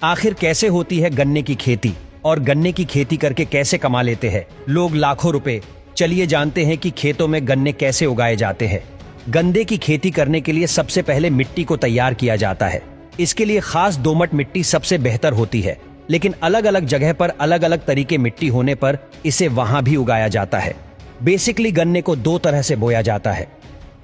आखिर कैसे होती है गन्ने की खेती और गन्ने की खेती करके कैसे कमा लेते हैं लोग लाखों रुपए। चलिए जानते हैं कि खेतों में गन्ने कैसे उगाए जाते हैं। गन्ने की खेती करने के लिए सबसे पहले मिट्टी को तैयार किया जाता है। इसके लिए खास दोमट मिट्टी सबसे बेहतर होती है, लेकिन अलग अलग जगह पर अलग अलग तरीके मिट्टी होने पर इसे वहां भी उगाया जाता है। बेसिकली गन्ने को दो तरह से बोया जाता है,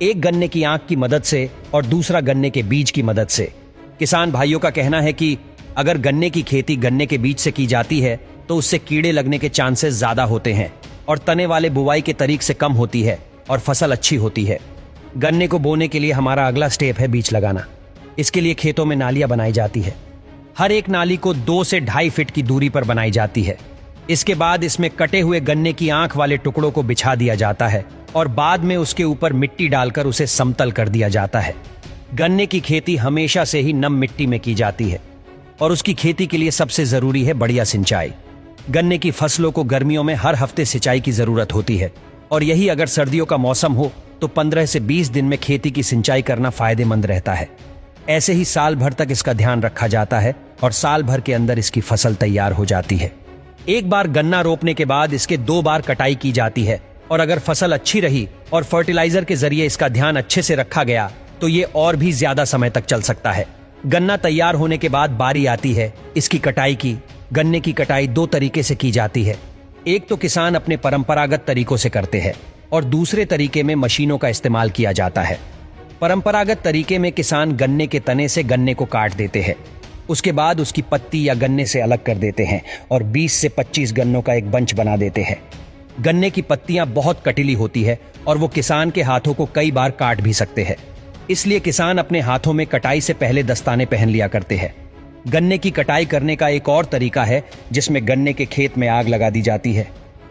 एक गन्ने की आंख की मदद से और दूसरा गन्ने के बीज की मदद से। किसान भाइयों का कहना है कि अगर गन्ने की खेती गन्ने के बीज से की जाती है तो उससे कीड़े लगने के चांसेस ज्यादा होते हैं और तने वाले बुवाई के तरीक से कम होती है और फसल अच्छी होती है। गन्ने को बोने के लिए हमारा अगला स्टेप है बीज लगाना। इसके लिए खेतों में नालियां बनाई जाती है। हर एक नाली को 2 से 2.5 फीट की दूरी पर बनाई जाती है। इसके बाद इसमें कटे हुए गन्ने की आंख वाले टुकड़ों को बिछा दिया जाता है और बाद में उसके ऊपर मिट्टी डालकर उसे समतल कर दिया जाता है। गन्ने की खेती हमेशा से ही नम मिट्टी में की जाती है और उसकी खेती के लिए सबसे जरूरी है बढ़िया सिंचाई। गन्ने की फसलों को गर्मियों में हर हफ्ते सिंचाई की जरूरत होती है और यही अगर सर्दियों का मौसम हो तो 15 से 20 दिन में खेती की सिंचाई करना फायदेमंद रहता है। ऐसे ही साल भर तक इसका ध्यान रखा जाता है और साल भर के अंदर इसकी फसल तैयार हो जाती है। एक बार गन्ना रोपने के बाद इसके 2 बार कटाई की जाती है और अगर फसल अच्छी रही और फर्टिलाइजर के जरिए इसका ध्यान अच्छे से रखा गया तो ये और भी ज्यादा समय तक चल सकता है। गन्ना तैयार होने के बाद बारी आती है इसकी कटाई की। गन्ने की कटाई 2 तरीके से की जाती है। एक तो किसान अपने परंपरागत तरीकों से करते हैं और दूसरे तरीके में मशीनों का इस्तेमाल किया जाता है। परंपरागत तरीके में किसान गन्ने के तने से गन्ने को काट देते हैं, उसके बाद उसकी पत्ती या गन्ने से अलग कर देते हैं और 20 से 25 गन्नों का एक बंच बना देते हैं। गन्ने की पत्तियां बहुत कटीली होती है और वो किसान के हाथों को कई बार काट भी सकते हैं, इसलिए किसान अपने हाथों में कटाई से पहले दस्ताने पहन लिया करते हैं। गन्ने की कटाई करने का एक और तरीका है जिसमें गन्ने के खेत में आग लगा दी जाती है।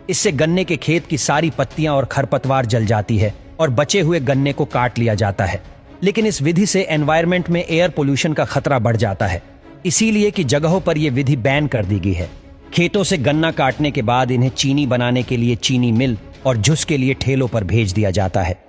इससे गन्ने के खेत की सारी पत्तियां और खरपतवार जल जाती है और बचे हुए गन्ने को काट लिया जाता है। लेकिन इस विधि से एनवायरनमेंट में एयर पोल्यूशन का खतरा बढ़ जाता है, इसीलिए कि जगहों पर यह विधि बैन कर दी गई है। खेतों से गन्ना काटने के बाद इन्हें चीनी बनाने के लिए चीनी मिल और झुस के लिए ठेलों पर भेज दिया जाता है।